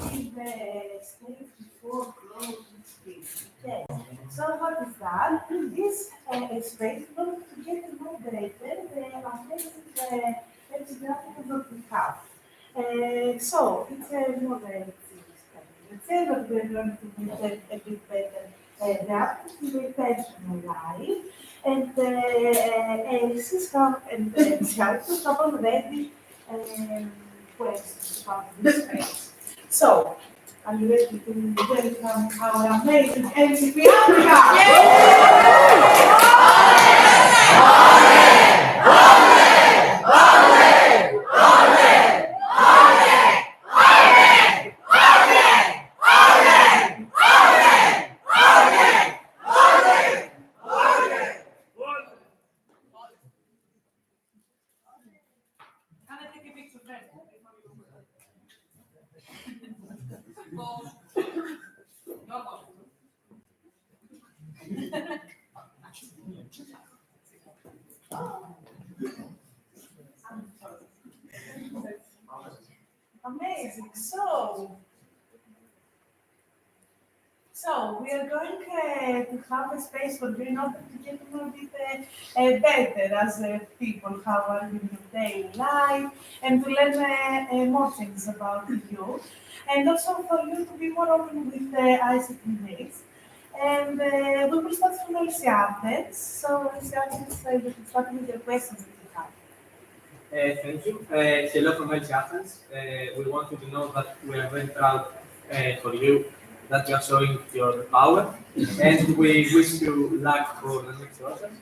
in the stage before closing speech. Yes. So what is that? This space going to get moderated the amazing graphical that we have. So it's a moderated system. Let's say that we're going to make a bit better graphics in the personal life. And AIESEC and Characters have already questions about this space. So, are you ready to welcome our amazing MCP? Can I take a picture of them? Amazing. So we are going to have a space for you in order to get a little bit better as people, how are you in your daily life, and to learn more things about you, and also for you to be more open with ICT needs. And we will start from Elsiates. So Elsiates, you can start with your questions that you have. Thank you. Hello from LC Athens. We want you to know that we are very proud for you that you are showing your power, and we wish you luck for the next process.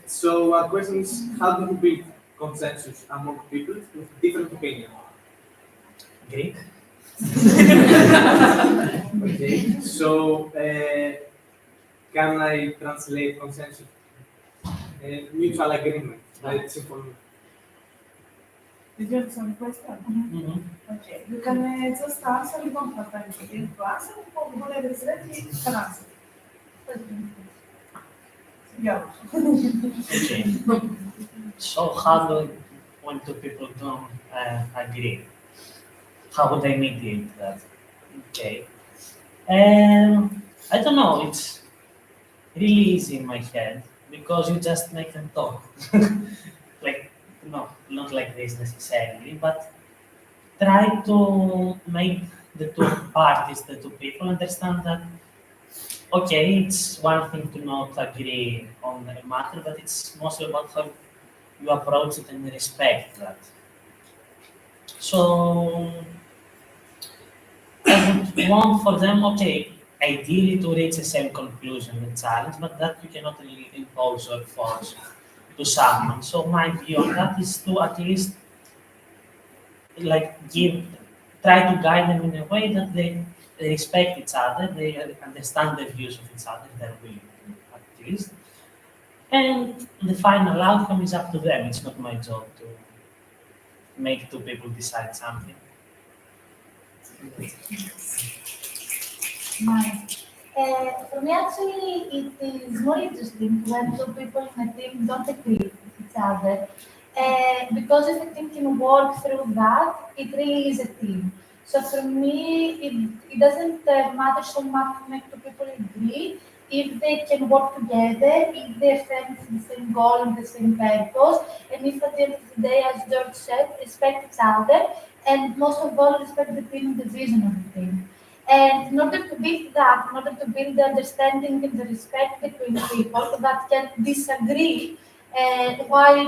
So our question is, how do you build consensus among people with different opinions? Greek. Okay. So can I translate consensus? Mutual agreement. Very simple. Did you understand the question? Okay, you can just answer, you don't have time to answer, or whatever is ready, you can answer. Yeah. Okay. So how do when two people don't agree? How would I mediate that? Okay. I don't know. It's really easy in my head because you just make them talk. Like no, not like this necessarily, but try to make the two parties, the two people, understand that okay, it's one thing to not agree on a matter, but it's mostly about how you approach it and respect that. So I would want for them, okay, ideally to reach the same conclusion and challenge, but that you cannot really impose or force to someone. So my view on that is to at least like try to guide them in a way that they respect each other, they understand the views of each other, they're willing to at least. And the final outcome is up to them. It's not my job to make two people decide something. Nice. For me, actually, it is more interesting when two people in a team don't agree with each other. Because if a team can work through that, it really is a team. So for me, it doesn't matter so much to make two people agree if they can work together, if they're friends with the same goal and the same purpose, and if at the end of the day, as George said, respect each other, and most of all, respect the team and the vision of the team. And in order to build that, in order to build the understanding and the respect between people that can disagree while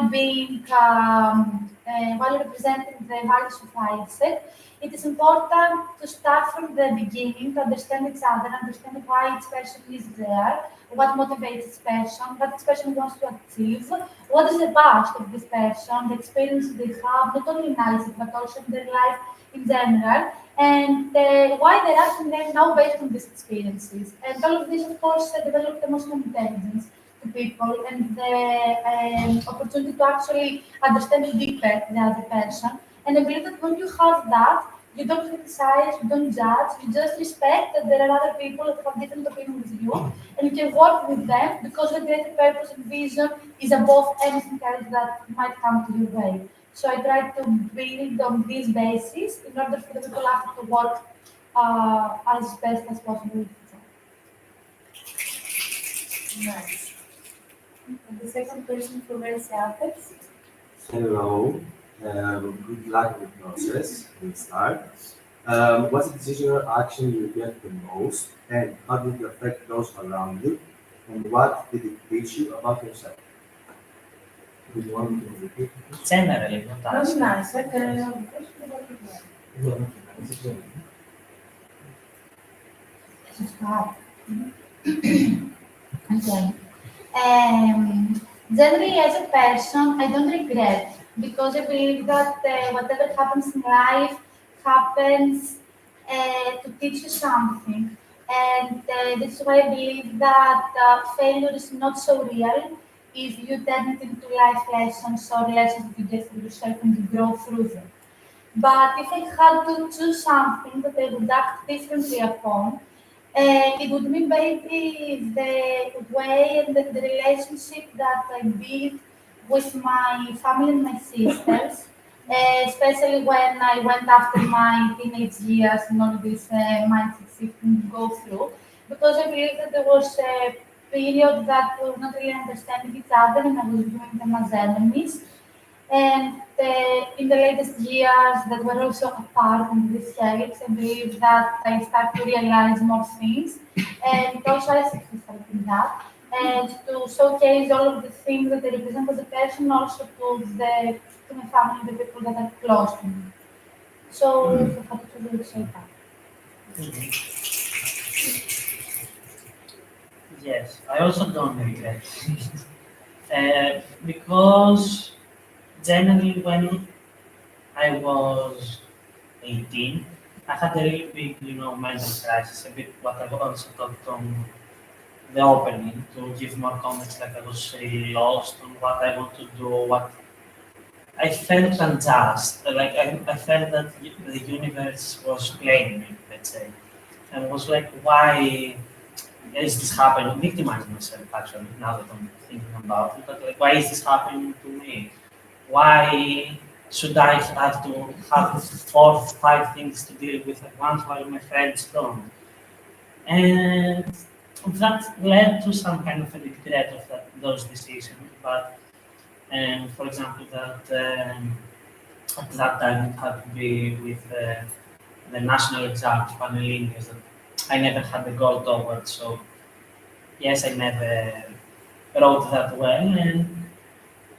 representing the values of IESEC, it is important to start from the beginning to understand each other, understand why each person is there, what motivates each person, what each person wants to achieve, what is the past of this person, the experience they have, not only in IESEC but also in their life in general, and why they're acting right now based on these experiences. And all of this, of course, develop emotional intelligence to people and the opportunity to actually understand deeper the other person. And I believe that when you have that, you don't criticize, you don't judge, you just respect that there are other people that have different opinions with you, and you can work with them because the greater purpose and vision is above anything else that might come to your way. So I try to build on this basis in order for the people after to work as best as possible with each other. Nice. And the second question from AIESEC. Hello, good luck with the process. We'll start. What's the decision or action you regret the most, and how did it affect those around you, and what did it teach you about yourself? Do you want to repeat? Generally, not That's us. nice. Okay. Okay. Generally, as a person, I don't regret because I believe that whatever happens in life happens to teach you something. And this is why I believe that failure is not so real if you turn it into life lessons or lessons that you get for yourself and you grow through them. But if I had to choose something that I would act differently upon, it would be maybe the way and the relationship that I built with my family and my sisters, especially when I went after my teenage years and all this mindset shifting to go through. Because I believe that there was a period that we were not really understanding each other and I was viewing them as enemies. And in the latest years that were also apart in this helps, I believe that I start to realize more things. And also I sacrifice in that. And to showcase all of the things that I represent as a person also to my family, the people that are close to me. So I have to really say that. Yes, I also don't regret it. Because generally when I was 18, I had a really big, mental crisis, a bit what I also talked on the opening, to give more comments like I was really lost on what I want to do, what I felt unjust, like I felt that the universe was playing me, let's say, and was like, why is this happening? Victimizing myself actually, now that I'm thinking about it, but like, why is this happening to me? Why should I have to have 4 or 5 things to deal with at once while my friends don't? And that led to some kind of a regret of those decisions. But for example, that at that time it had to be with the national exams, Panhellenians, that I never had the goal towards. So yes, I never wrote that well,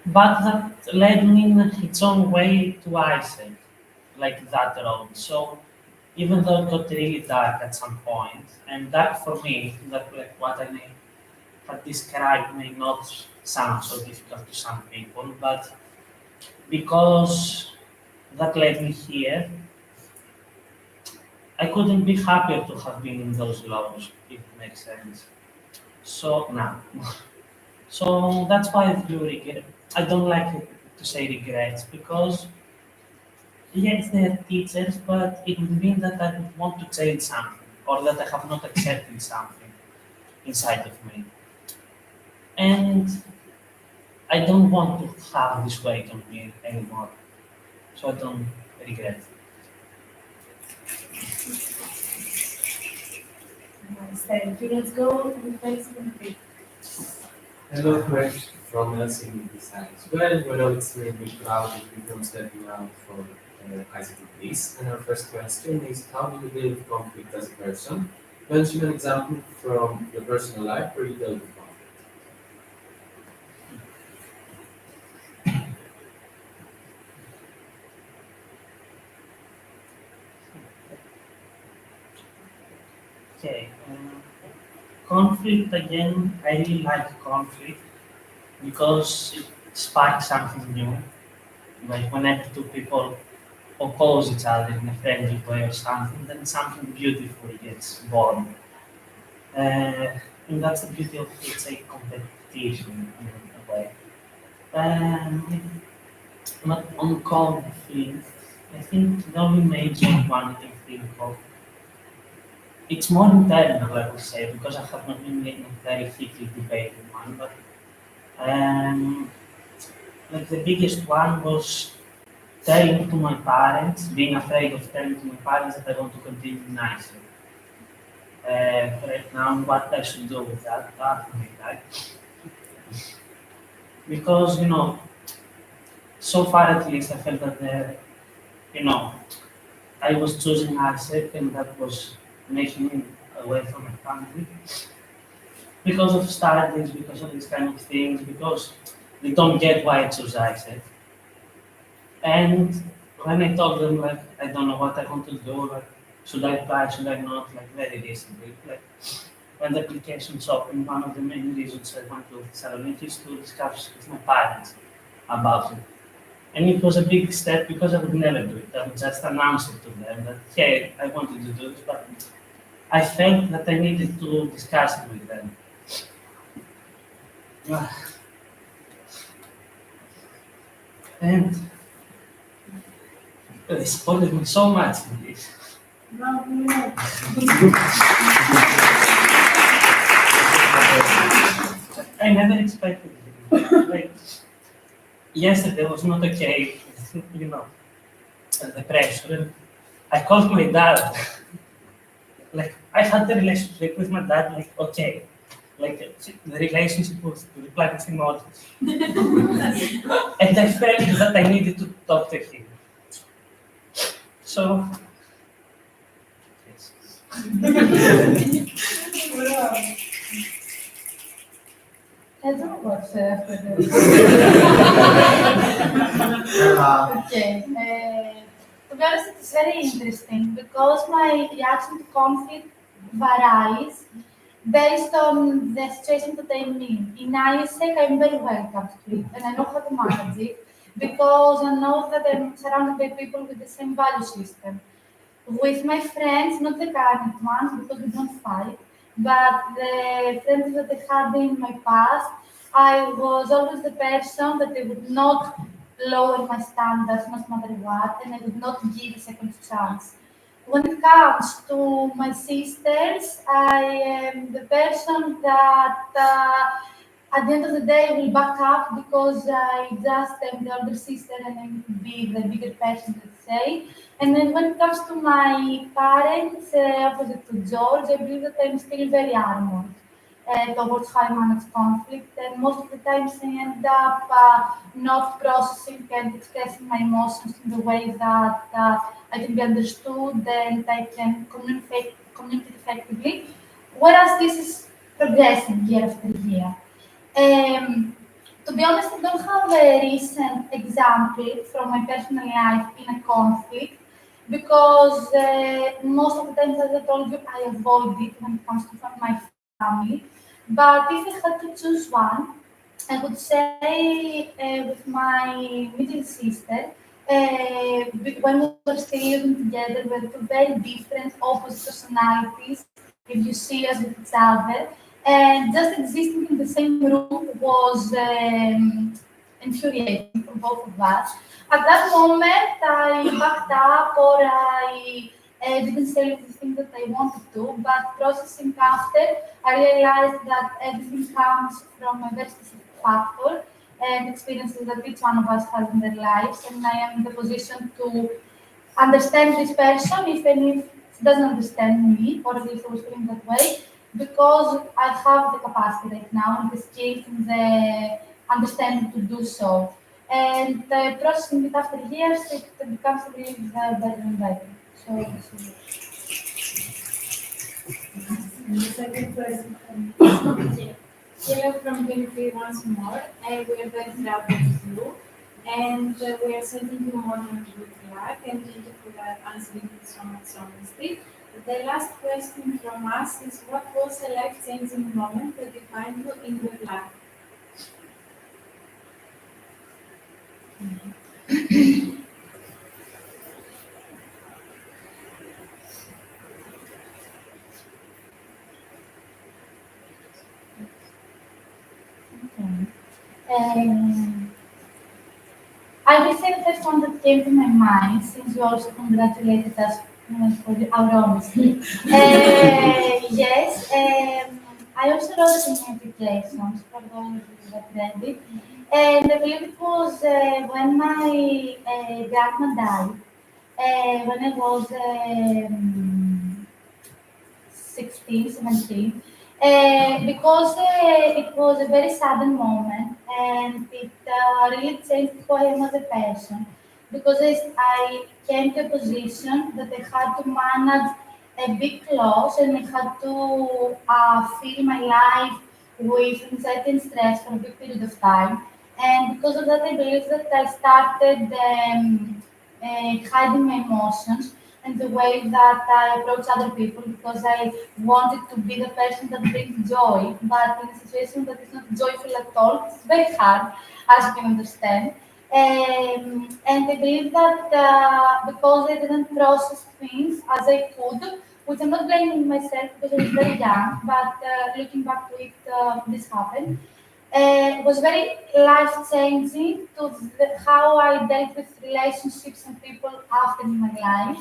but that led me in its own way to ISEC, like that road. So even though it got really dark at some point, and that for me, that like what I had described may not sound so difficult to some people, but because that led me here, I couldn't be happier to have been in those lows, if it makes sense. So now, so that's why I do regret. I don't like to say regrets because yes, they're teachers, but it would mean that I would want to change something or that I have not accepted something inside of me. And I don't want to have this weight on me anymore. So I don't regret. Nice. Thank you. Let's go to the Facebook page. Hello, Fresh from LCD Designs. Well, we're all extremely proud that we come stepping out for ICT Peace. And our first question is, how do you deal with conflict as a person? Mention an example from your personal life where you dealt with conflict. Okay. Conflict again, I really like conflict because it sparks something new. Like whenever two people oppose each other in a friendly way or something, then something beautiful gets born. And that's the beauty of, let's say, competition in a way. But on conflict, I think the only major one I can think of, it's more internal, I would say, because I have not been in a very heated debate with one, but um, like the biggest one was telling to my parents, being afraid of telling to my parents that I want to continue in ISEC. Right now, what I should do with that, right? Because, so far at least, I felt that, I was choosing ISEC and that was making me away from my family. Because of studies, because of these kind of things, because they don't get why I choose ISEC. And when I told them, like, I don't know what I want to do, like, should I apply, should I not, like, very recently, like, when the applications opened, one of the main reasons I went to Thessaloniki is to discuss with my parents about it. And it was a big step because I would never do it. I would just announce it to them that, hey, I wanted to do this, but I felt that I needed to discuss it with them. And they supported me so much in this. I never expected it. Like, yesterday was not okay, the pressure. And I called my dad. Like, I had the relationship with my dad, like, okay. Like, the relationship was replenished emotions. And I felt that I needed to talk to him. So, yes. I don't know what to say after this. Okay. To be honest, it's very interesting because my reaction to conflict varies based on the situation that I'm in. In ISEC, I'm very welcome to it and I know how to manage it because I know that I'm surrounded by people with the same value system. With my friends, not the current ones because we don't fight, but the friends that I had in my past, I was always the person that they would not lower my standards no matter what, and I would not give a second chance. When it comes to my sisters, I am the person that at the end of the day will back up because I just am the older sister and I need to be the bigger person, let's say. And then when it comes to my parents, opposite to George, I believe that I'm still very armored towards how I manage conflict. And most of the times I end up not processing and expressing my emotions in the way that I can be understood and I can communicate effectively. Whereas this is progressing year after year. To be honest, I don't have a recent example from my personal life in a conflict because most of the times, as I told you, I avoid it when it comes to my family. But if I had to choose one, I would say with my middle sister, when we were still living together, we were two very different, opposite personalities, if you see us with each other. And just existing in the same room was infuriating for both of us. At that moment, I backed up or I didn't say everything that I wanted to, but processing after, I realized that everything comes from a very specific factor and experiences that each one of us has in their lives, and I am in the position to understand this person even if he doesn't understand me, or at least I was feeling that way, because I have the capacity right now and the skills and the understanding to do so. And processing it after years, it becomes really better and better. So, The second question from Hello from 23 once more. We are very proud of you. And we are sending you more than good luck. And thank you for answering so much honestly. The last question from us is what was a life-changing moment that defined you in your life? I will say the first one that came to my mind, since you also congratulated us for our honesty. Yes, I also wrote some applications for those that read it. And I believe it was when my grandma died, when I was 16, 17, because it was a very sudden moment and it really changed who I am as a person. Because I came to a position that I had to manage a big loss and I had to fill my life with anxiety and stress for a big period of time. And because of that, I believe that I started hiding my emotions and the way that I approach other people because I wanted to be the person that brings joy, but in a situation that is not joyful at all, it's very hard, as you can understand. And I believe that because I didn't process things as I could, which I'm not blaming myself because I was very young, but looking back to it, this happened. Was very life changing to how I dealt with relationships and people after in my life.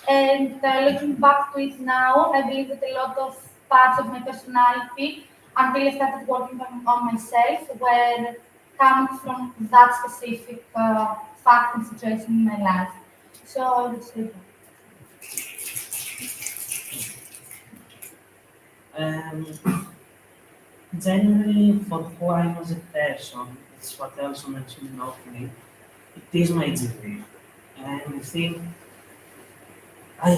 And looking back to it now, I believe that a lot of parts of my personality, until I started working on myself, were coming from that specific fact and situation in my life. So I would say that. Generally, for who I am as a person, it's what I also mentioned in opening, it is my journey. And I think I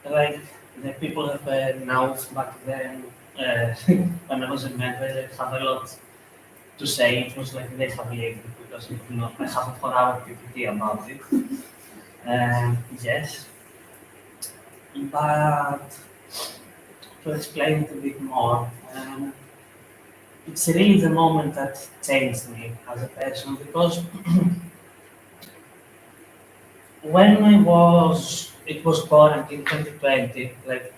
like the people that were now back then, when I was a member, they have a lot to say. It was like they have lived because I have a 4-hour PPT about it. Yes, but to explain it a bit more, it's really the moment that changed me as a person because when it was quarantine 2020, like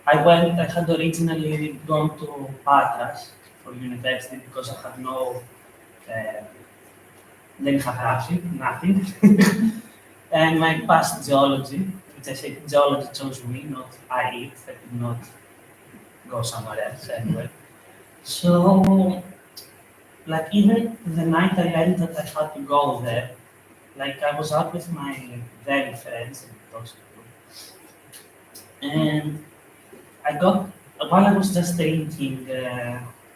I had originally gone to Patras for university because I had didn't have hardship, nothing. And my past geology, which I said geology chose me, not I could not go somewhere else anyway. So, like even the night I learned that I had to go there, like I was out with my very friends and those people, and I got while I was just drinking.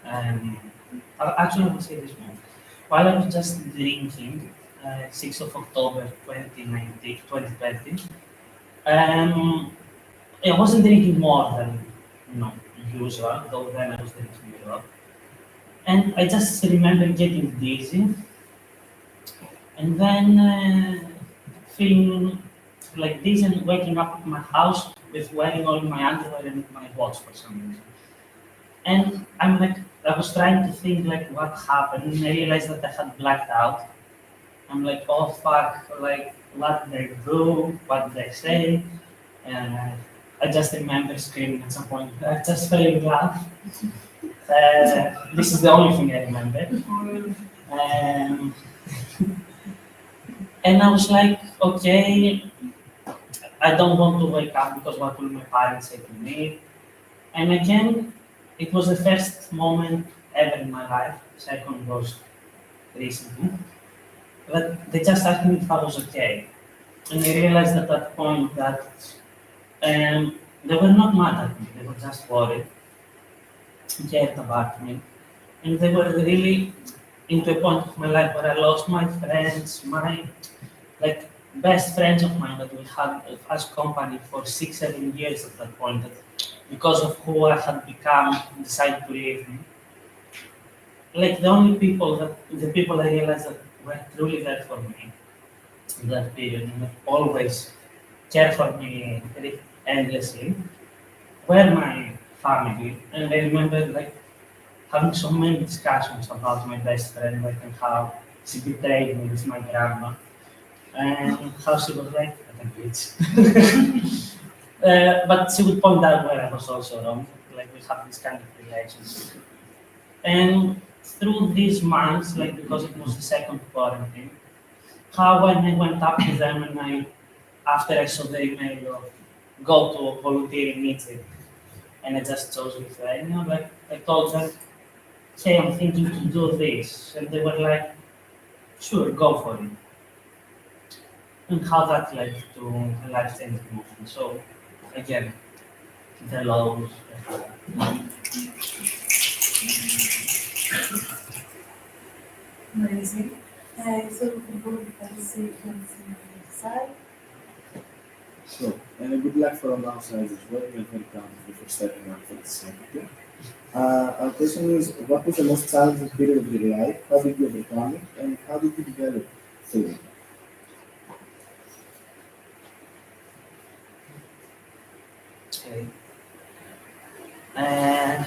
Um, Actually, I will say this one. While I was just drinking, 6th of October 2019, 2020, I wasn't drinking more than usual, though then I was drinking a lot. And I just remember getting dizzy and then feeling like this and waking up at my house with wearing all my underwear and my watch for some reason. And I was trying to think like what happened, and I realized that I had blacked out. I'm like, oh fuck, like what did I do? What did I say? And I just remember screaming at some point. I just fell in love. This is the only thing I remember. Um, and I was like, okay, I don't want to wake up because what will my parents say to me? And again, it was the first moment ever in my life. Second was recently. But they just asked me if I was okay. And I realized at that point that they were not mad at me, they were just worried, cared about me. And they were really into a point of my life where I lost my friends, my like best friends of mine that we had as company for 6, 7 years at that point. That because of who I had become, decided to leave me. Like the people I realized that were truly there for me in that period and that always care for me endlessly were my family. And I remember like having so many discussions about my best friend, like and how she betrayed me with my grandma, and how she was like, I think it's. But she would point out where I was also wrong. Like we have this kind of relationship. And through these months, like because it was the second quarantine, how when I went up to them and after I saw the email of go to volunteer in Egypt, and I just chose Lithuania, like I told them, hey, I'm thinking to do this. And they were like, sure, go for it. And how that led to a life-changing movement. So, again, the laws. Amazing. So we can go with the sequence on the side. So, good luck for all outside as well. You're very proud for stepping up for the second. Our question is, what was the most challenging period of your life? How did you overcome it? And how did you develop through it? Okay. Uh,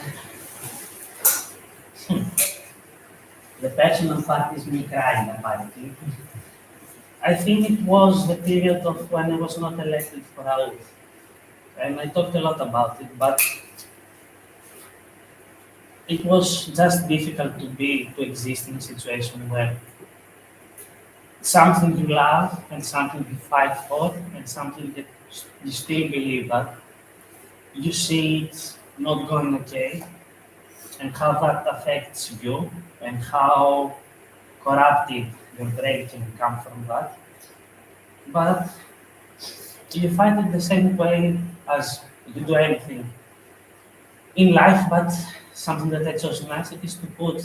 the personal fact is me crying about it. I think it was the period of when I was not elected for a oath. And I talked a lot about it, but it was just difficult to exist in a situation where something you love and something you fight for and something that you still believe that you see it not going okay and how that affects you and how corrupted your brain can come from that. But you fight it the same way as you do anything in life, but something that I chose in life is to put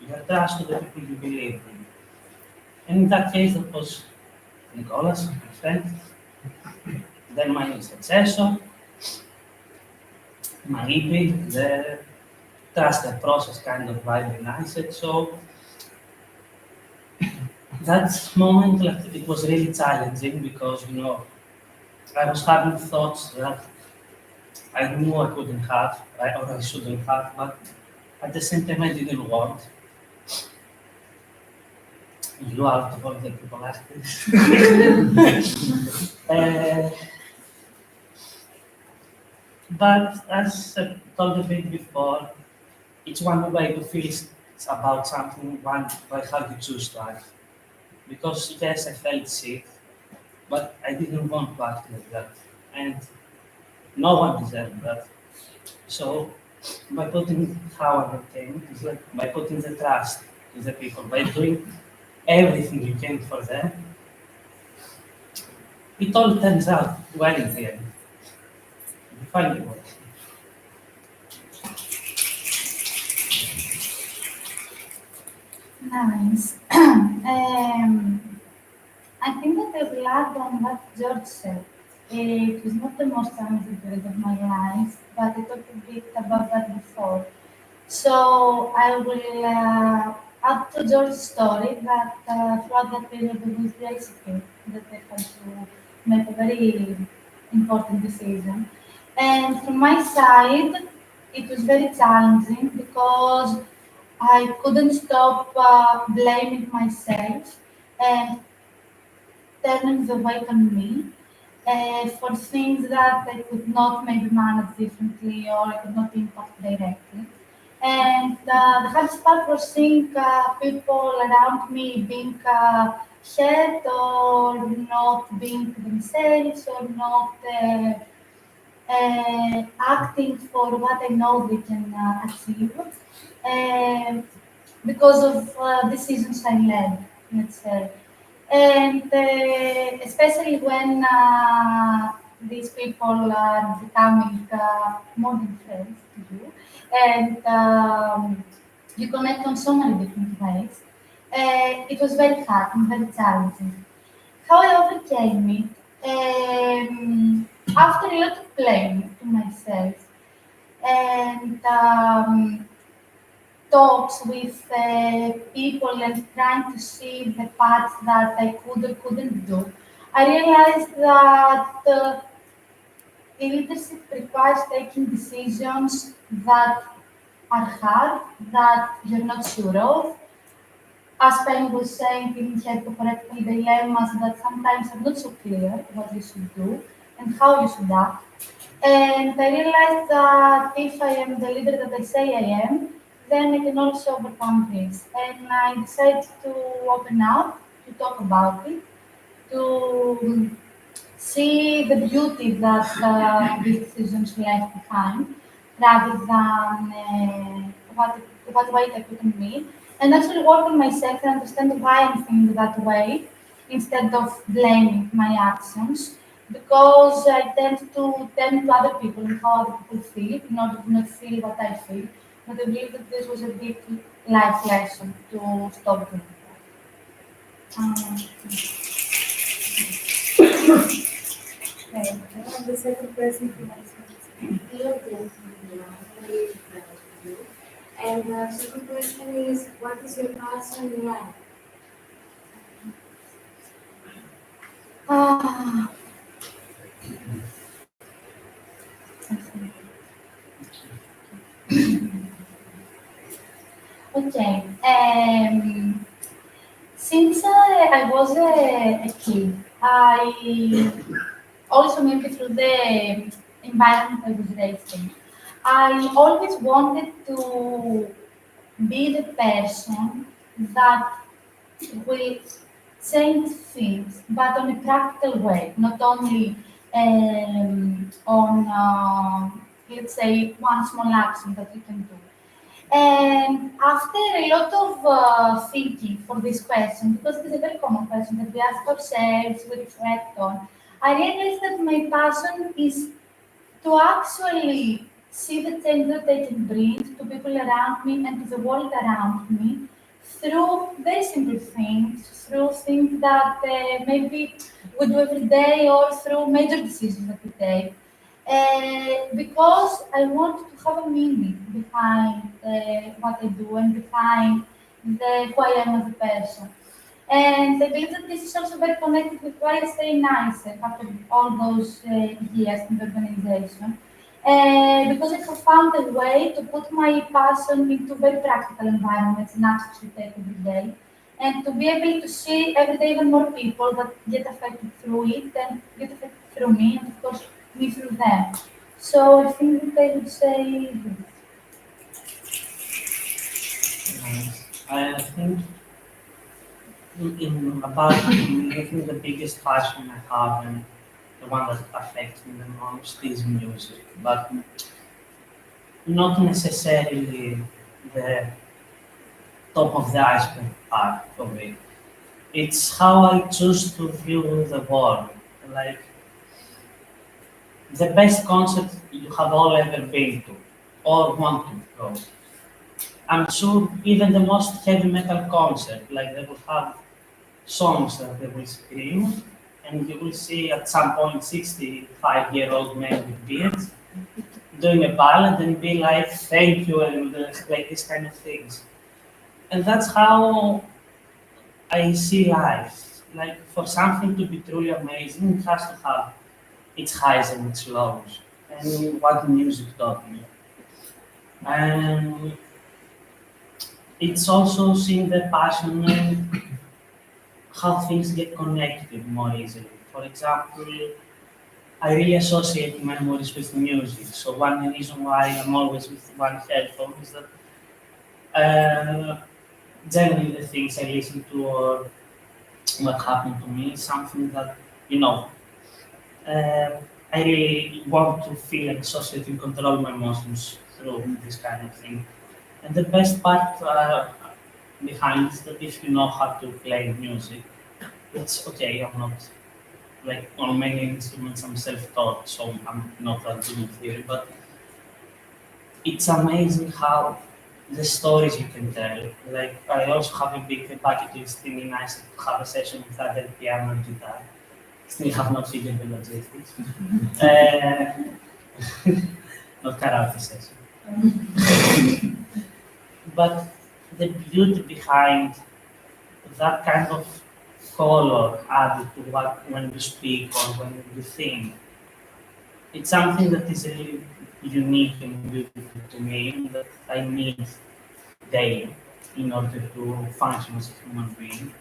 your trust to the people you believe in. And in that case, that was Nicholas, my friend, then my successor, my EP, the trust the process kind of vibe in ISEC. So that moment, like, it was really challenging because, I was having thoughts that I knew I couldn't have, right, or I shouldn't have, but at the same time I didn't want. You out of all the people asking. But as I told a bit before, it's one way to feel it's about something, one by how you choose to act. Because yes, I felt sick, but I didn't want to act like that. And no one deserved that. So by putting how I overcame, is like by putting the trust in the people, by doing everything you can for them, it all turns out well in the end. You find it works. Nice. I think that I will add on what George said. It was not the most challenging period of my life, but I talked a bit about that before. So I will add to George's story that throughout that period it was the ICP that I had to make a very important decision. And from my side, it was very challenging because I couldn't stop blaming myself and turning the weight on me for things that I could not maybe manage differently or I could not impact directly. And the hardest part was seeing people around me being hurt or not being themselves or not acting for what I know they can achieve because of decisions I made, let's say. And especially when these people are becoming more than friends to you, and you connect on so many different ways, it was very hard and very challenging. How I overcame it, after a lot of blaming to myself and talks with people and trying to see the parts that I could or couldn't do, I realized that leadership requires taking decisions that are hard, that you're not sure of. As Penny was saying, in correctly, dilemmas that sometimes are not so clear what you should do and how you should act. And I realized that if I am the leader that I say I am, then I can also overcome this. And I decided to open up, to talk about it, to see the beauty that these decisions left behind, rather than what way I put on me, and actually work on myself and understand why I'm feeling that way, instead of blaming my actions. Because I tend to other people and how other people feel in order to not feel what I feel. But I believe that this was a big life lesson to stop doing that. Okay. And the second person who wants to Hello, gentlemen. I'm very proud of you. And the second question is, what is your passion in life? Ah, okay. Since I was a kid, I also maybe through the environment I was raised in, I always wanted to be the person that will change things, but on a practical way, not only on, let's say, one small action that you can do. And after a lot of thinking for this question, because it is a very common question that we ask ourselves, we reflect on, I realized that my passion is to actually see the change that I can bring to people around me and to the world around me through very simple things, through things that maybe we do every day or through major decisions that we take. Because I want to have a meaning behind what I do and behind who I am as a person. And I believe that this is also very connected with why I stay nice after all those years in the organization. Because I have found a way to put my passion into very practical environments and actions we take every day. And to be able to see every day even more people that get affected through it and get affected through me, and of course, me through them. So I think that I would say this. I think in about I think the biggest passion I have and the one that affects me the most is music, but not necessarily the top of the iceberg part of it. It's how I choose to view the world. Like the best concert you have all ever been to or want to go. I'm sure even the most heavy metal concert, like they will have songs that they will scream, and you will see at some point 65-year-old men with beards doing a ballad and be like, thank you, and like these kind of things. And that's how I see life. Like for something to be truly amazing, it has to have its highs and its lows. And what music taught me. And it's also seeing the passion and how things get connected more easily. For example, I really associate memories with music. So one reason why I'm always with one headphone is that generally the things I listen to or what happened to me is something that, you know, uh, I really want to feel and associate and control my emotions through this kind of thing. And the best part behind is that if you know how to play music, it's okay. I'm not like on many instruments. I'm self-taught, so I'm not that good in theory. But it's amazing how the stories you can tell. Like I also have a big bucket list in nice to have a session with other piano and guitar. Still have not figured the logistics. Not karaoke session. But the beauty behind that kind of color added to what when you speak or when you think, it's something that is really unique and beautiful to me that I need daily in order to function as a human being.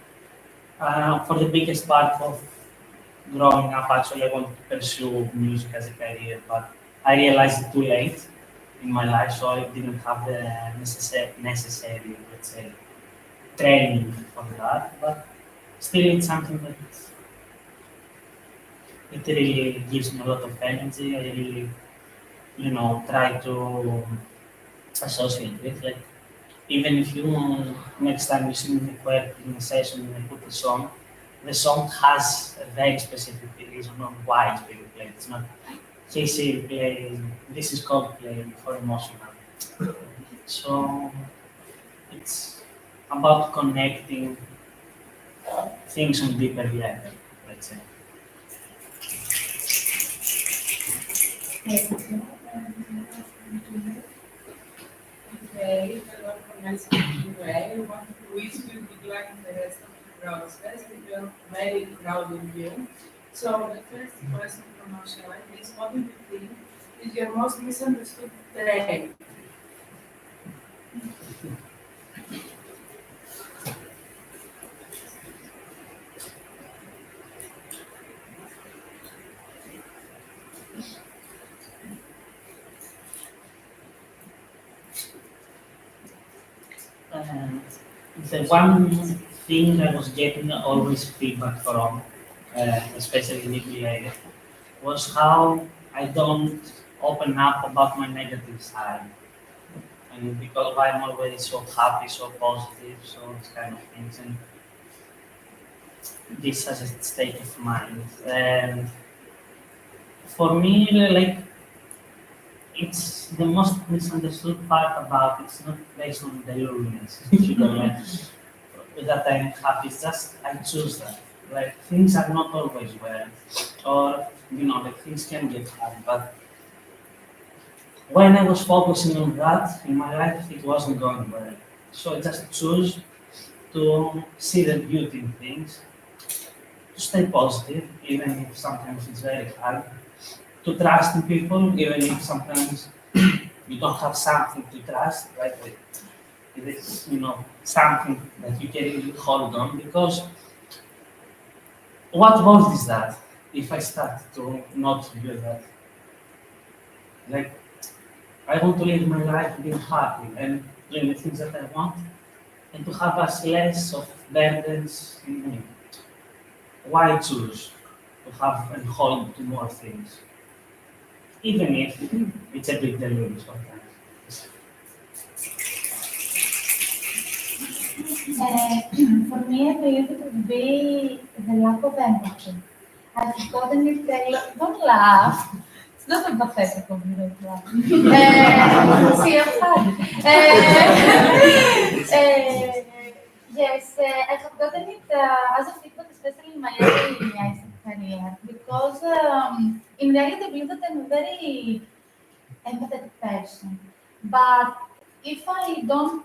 For the biggest part of growing up, actually, I wanted to pursue music as a career, but I realized it too late in my life, so I didn't have the necessary, let's say, training for that. But still, it's something that it really gives me a lot of energy. I really, try to associate with. Like, even if you next time you see me work in a session and I put the song has a very specific reason on why it's being played. It's not Casey playing, this is called playing for emotional. So it's about connecting things on deeper level, let's say. Okay, agora começa o é, what which will be like the rest of the process. We will very proud of you. So the first question from our side is, what do you think is your most misunderstood trait? And the one thing I was getting always feedback from, especially in Italy, was how I don't open up about my negative side. And because I'm always so happy, so positive, so this kind of things, and this as a state of mind. And for me, like, it's the most misunderstood part about it's not based on delusions, if you don't like that I'm happy, it's just I choose that. Like, things are not always well, or like things can get hard, but when I was focusing on that in my life, it wasn't going well. So I just choose to see the beauty in things, to stay positive, even if sometimes it's very hard, to trust in people, even if sometimes you don't have something to trust, like it is, something that you can really hold on. Because what world is that if I start to not do that? Like, I want to live my life being happy and doing the things that I want, and to have as less of burdens in me. Why choose to have and hold to more things? Even if it's a big delusion sometimes. For me, I believe it would be the lack of empathy. I've gotten it, don't laugh. It's not empathetic of you to laugh. See, I'm funny. Yes, I have gotten it as a feedback, especially in my early IESEC career, because in reality, I believe that I'm a very empathetic person. But if I don't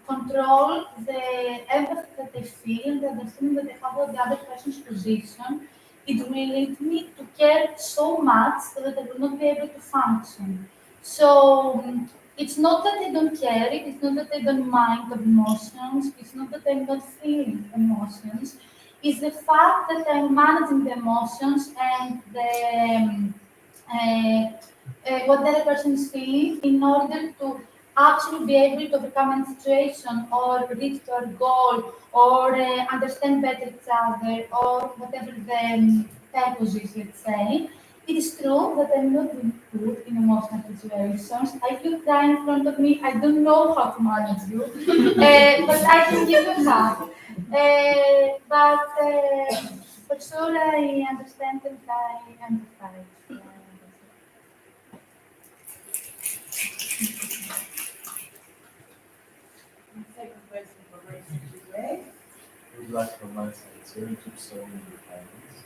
control the empathy that I feel and the understanding that I have of the other person's position, it will lead me to care so much that I will not be able to function. So it's not that I don't care, it's not that I don't mind of emotions, it's not that I'm not feeling emotions, it's the fact that I'm managing the emotions and what the other person is feeling in order to actually be able to overcome a situation or reach to our goal or understand better each other or whatever the purpose is, let's say. It is true that I'm not really good in emotional situations. If you cry in front of me, I don't know how to manage you, but I can give you a hug. But for sure, I understand and I empathize. Second question for Rachel today. Good luck from my side. So you keep so many comments.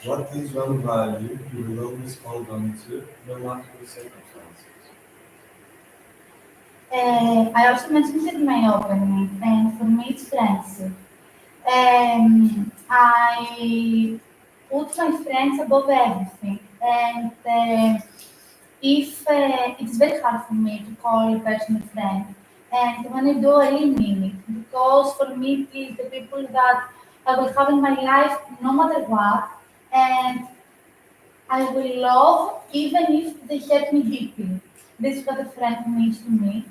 What is one value you will always hold on to, no matter the circumstances? I also mentioned it in my opening, and for me it's friendship. I put my friends above everything, and if it's very hard for me to call a person a friend, and when I do, I really mean it, because for me it is the people that I will have in my life no matter what, and I will love even if they hurt me deeply. This is what a friend means to me.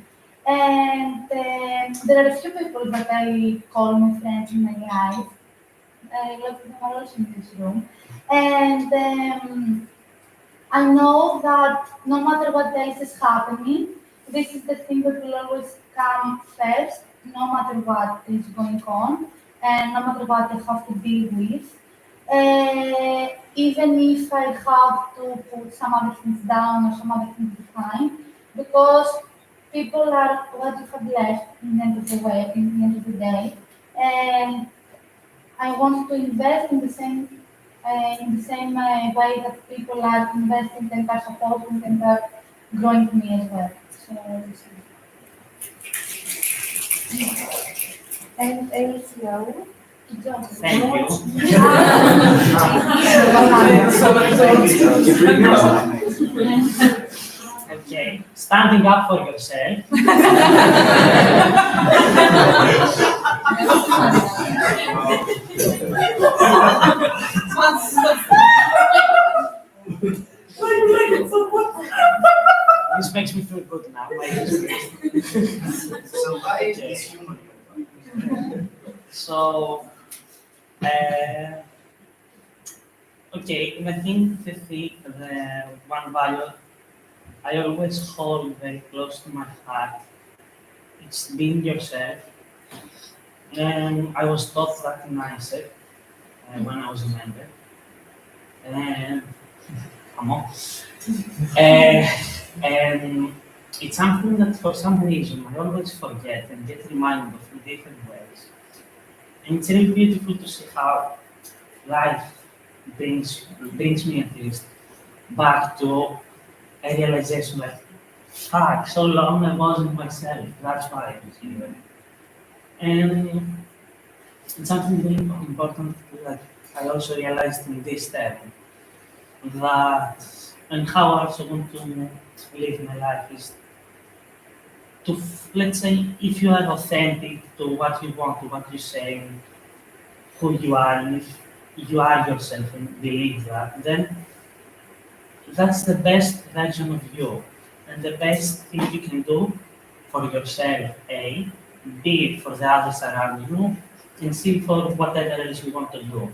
And there are a few people that I call my friends in my life. A lot of them are also in this room. And I know that no matter what else is happening, this is the thing that will always come first, no matter what is going on, and no matter what I have to deal with. Even if I have to put some other things down or some other things behind, because people are what you have left in the end of the way, in the end of the day, and I want to invest in the same way that people are investing and are supporting and are growing me as well. So, And ACO. Thank you. Okay, standing up for yourself. This makes me feel good now. So why Okay. is human? So, okay, and I think the one value I always hold very close to my heart, it's being yourself. And I was taught that in ISEC when I was a member. And come on. And it's something that for some reason I always forget and get reminded of in different ways. And it's really beautiful to see how life brings me at least back to a realization that fuck, so long I wasn't myself. That's why I was here. And it's something really important that I also realized in this term that and how I also want to live my life is to let's say if you are authentic to what you want, to what you say, who you are, and if you are yourself and believe that, then that's the best version of you. And the best thing you can do for yourself, A, B, for the others around you, and C, for whatever else you want to do.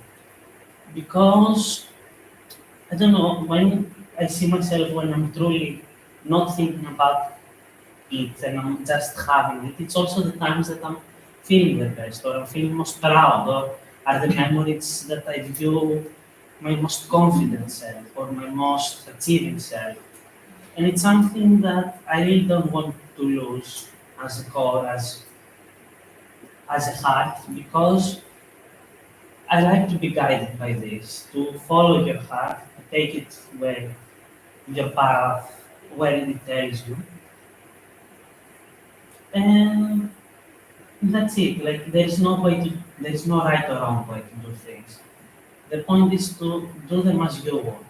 Because, I don't know, when I see myself when I'm truly not thinking about it and I'm just having it, it's also the times that I'm feeling the best or I'm feeling most proud or are the memories that I view my most confident self or my most achieving self. And it's something that I really don't want to lose as a core, as a heart, because I like to be guided by this, to follow your heart, take it where your path, where it tells you. And that's it. Like there's no right or wrong way to do things. The point is to do them as you want.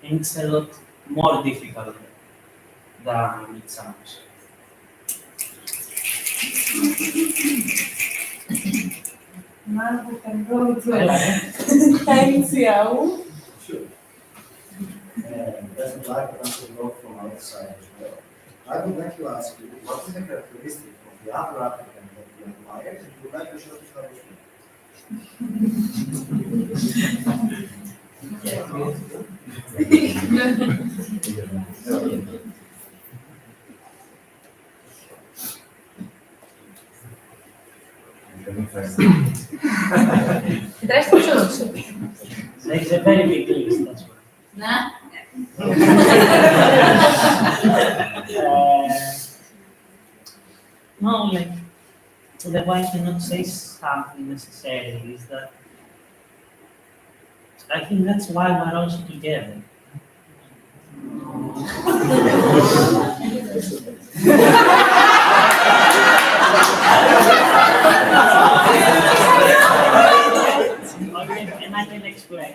And it's a lot more difficult than it sounds. Now we can go to I like it. ACO. Sure. Best of luck and also work from outside as well. I would like to ask you, what is the characteristic of the other applicant that you admire and you would like to show to others? Resta tudo. There's a very big list, that's why. Né? No, like, the why I cannot say something necessarily is that I think that's why we're also together. Okay, and I can explain.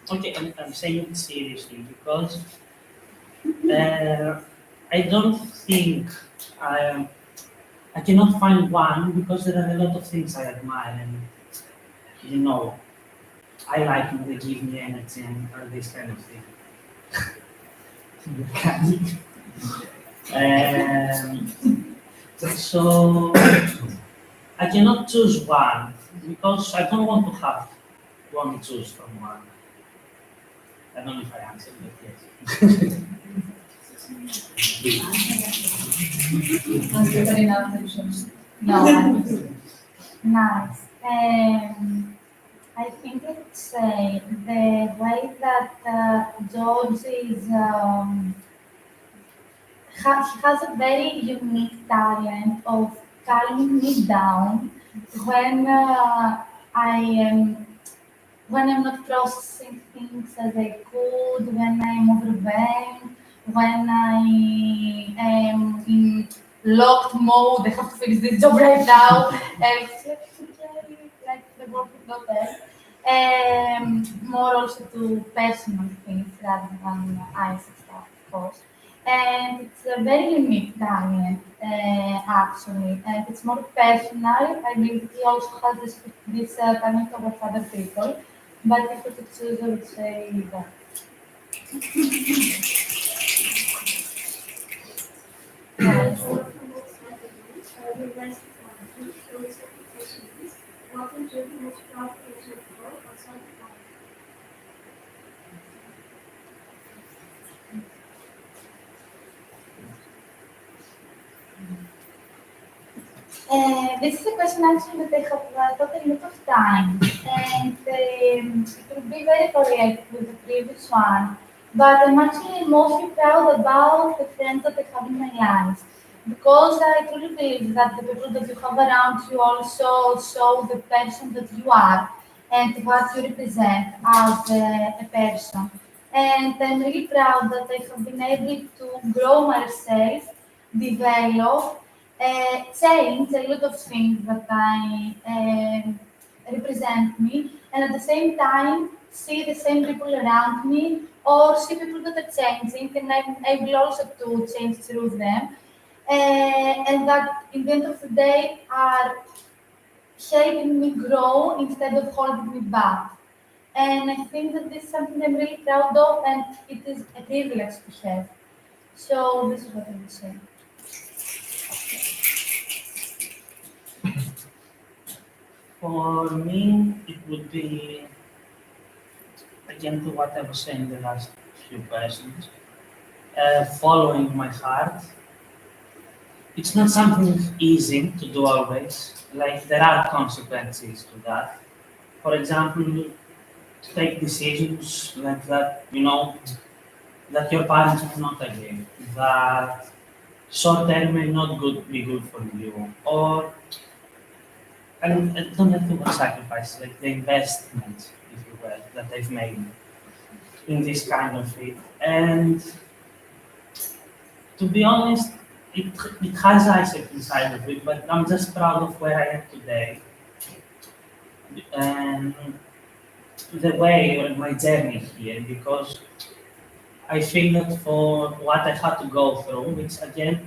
Okay, I'm saying it seriously because I don't think I cannot find one because there are a lot of things I admire and I like when they give me energy and all this kind of thing. So I cannot choose one because I don't want to have to only choose from one. I don't know if I answered, but yes. No, nice. I think it's the way that George is. He has a very unique talent of calming me down when I am when I'm not processing things as I could, when I'm overwhelmed, when I am in locked mode, I have to finish this job right now, and it's like the work is not there. More also to personal things rather than ISIC stuff, of course. And it's a very unique talent, actually, and it's more personal. I mean, he also has this talent towards other people. But if it's choose, I would say that. Yes. Welcome to the most profitable world outside the family. This is a question actually that I have thought a lot of time, and it will be very correct with the previous one. But I'm actually mostly proud about the friends that I have in my life, because I truly believe that the people that you have around you also show the person that you are and what you represent as a person. And I'm really proud that I have been able to grow myself, develop, change a lot of things that represent me, and at the same time see the same people around me or see people that are changing, and I'm able also to change through them, and that in the end of the day are helping me grow instead of holding me back. And I think that this is something I'm really proud of, and it is a privilege to have. So this is what I would say. For me, it would be, again, to what I was saying the last few questions, following my heart. It's not something easy to do always. Like, there are consequences to that. For example, to take decisions like that, that your parents will not agree, that short term may not be good for you, or I don't have to sacrifice, like the investment, if you will, that I've made in this kind of field. And to be honest, it has ISEC inside of it, but I'm just proud of where I am today. And the way or my journey here, because I feel that for what I had to go through, which again,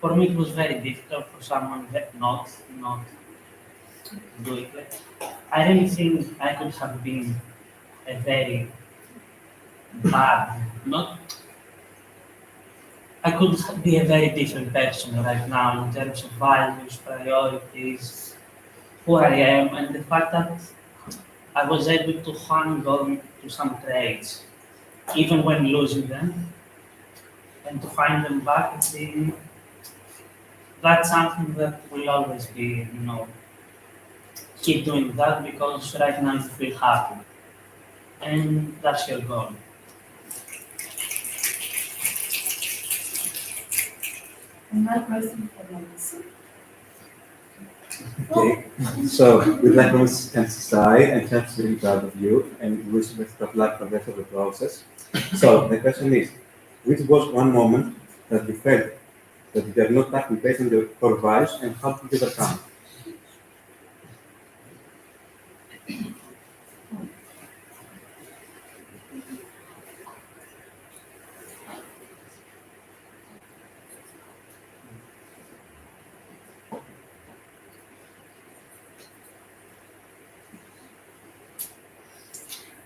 for me it was very difficult for someone that not do it. Like, I really think I could have been a very bad, not I could be a very different person right now in terms of values, priorities, who I am, and the fact that I was able to hang on to some traits, even when losing them, and to find them back and see that's something that will always be, keep doing that because right now you feel happy, and that's your goal. Another question for Melissa. Okay, so we'd like to emphasize and just really proud of you and wish you best of luck for the rest of the process. So the question is, which was one moment that you felt that you were not acting based on your core values and how did you overcome?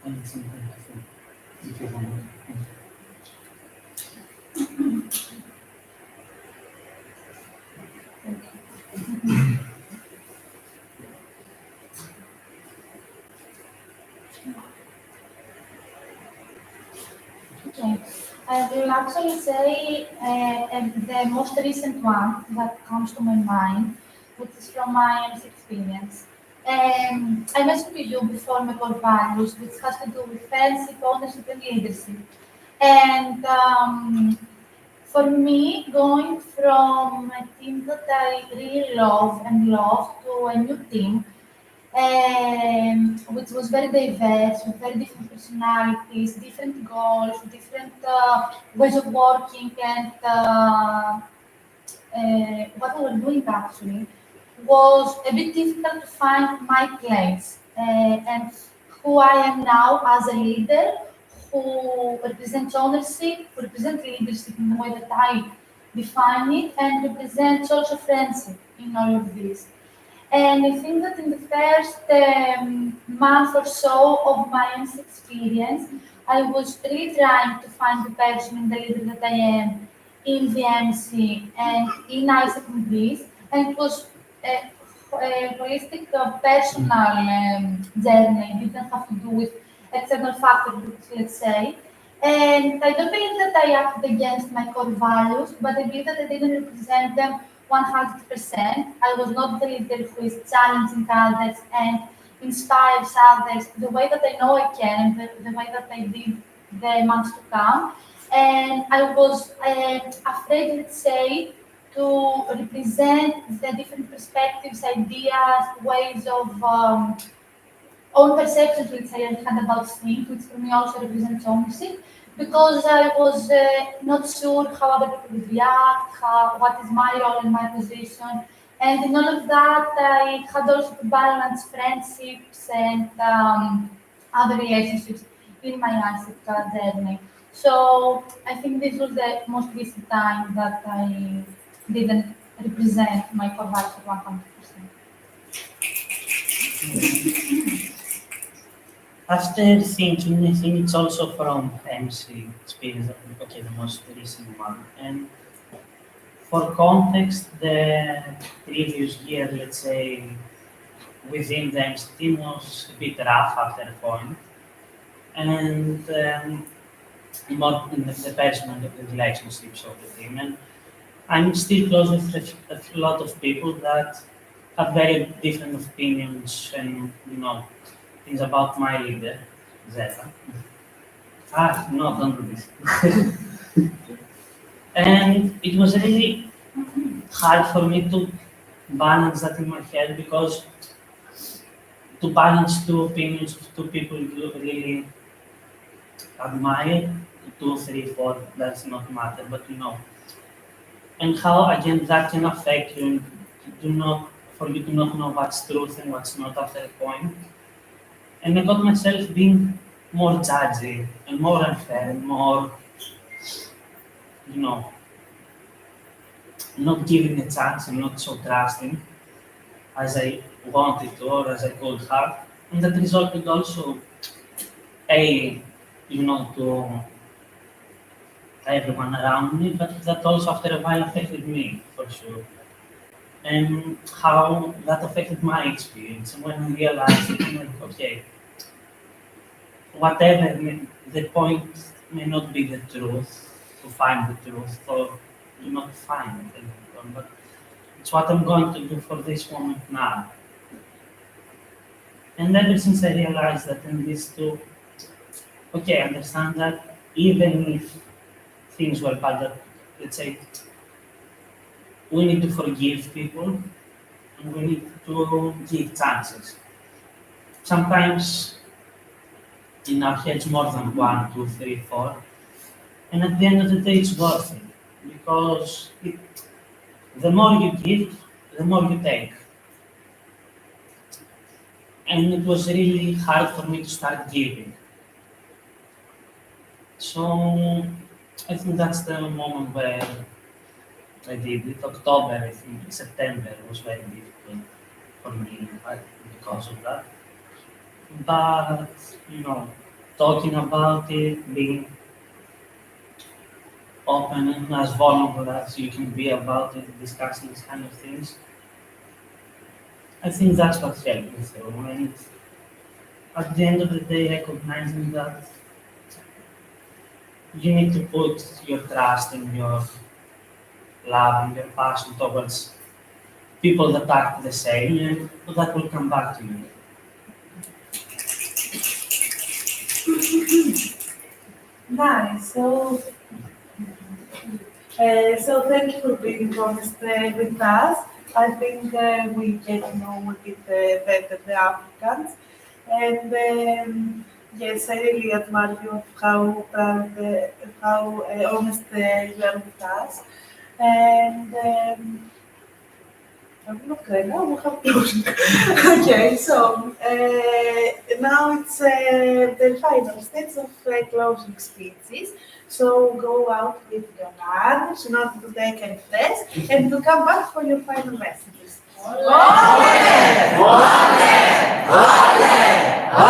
Anything if you want. Okay. I will actually say the most recent one that comes to my mind, which is from my MC experience. I mentioned to you before my core values, which has to do with friendship, ownership, and leadership. And for me, going from a team that I really love to a new team, which was very diverse, with very different personalities, different goals, different ways of working, and what we were doing actually was a bit difficult to find my place and who I am now as a leader who represents ownership, who represents leadership in the way that I define it, and represents also friendship in all of this. And I think that in the first month or so of my MC experience, I was really trying to find the person and the leader that I am in the MC and in ISEC in Greece. And it was a holistic, personal journey. It didn't have to do with external factors, let's say. And I don't believe that I acted against my core values, but I believe that I didn't represent them 100%. I was not the leader who is challenging others and inspires others the way that I know I can, the way that I did the months to come. And I was afraid, let's say, to represent the different perspectives, ideas, ways of own perceptions, let's say, I had about things, which for me also represents ownership, because I was not sure how other people would react, what is my role and my position. And in all of that, I had also to balance friendships and other relationships in my ASIC journey. So I think this was the most recent time that I didn't represent my core values 100%. After thinking, I think it's also from MC experience, okay, the most recent one. And for context, the previous year, let's say, within the MC team was a bit rough after a point. And more in the personal relationships of the team. And I'm still close with a lot of people that have very different opinions and, things about my leader, Zeta. No, don't do this. And it was really hard for me to balance that in my head because to balance two opinions of two people you really admire, two, three, four, does not matter, but and how again that can affect you and for you to not know what's truth and what's not after a point. And I got myself being more judgy and more unfair and more, not giving a chance and not so trusting as I wanted to or as I could have. And that resulted also to everyone around me, but that also after a while affected me for sure. And how that affected my experience. And when I realized that, okay, whatever the point may not be the truth, to find the truth, or to not find it, but it's what I'm going to do for this moment now. And ever since I realized that in this too, okay, I understand that even if things were bad, that, let's say, we need to forgive people and we need to give chances. Sometimes in our heads more than one, two, three, four. And at the end of the day, it's worth it because the more you give, the more you take. And it was really hard for me to start giving. So I think that's the moment where I did it. October, I think, September was very difficult for me because of that. But, talking about it, being open and as vulnerable as you can be about it, discussing these kind of things, I think that's what helped me through. And at the end of the day, recognizing that you need to put your trust in your love and your passion towards people that act the same, and that will come back to you. Nice. So thank you for being honest with us. I think we get to know a bit better the applicants. And yes, I really admire you of how proud, how honest you are with us. And okay, now we have closing. Okay, so now it's the final stage of closing speeches. So go out with your lunch, not to take any stress, and to come back for your final messages. Ole! Ole! Ole!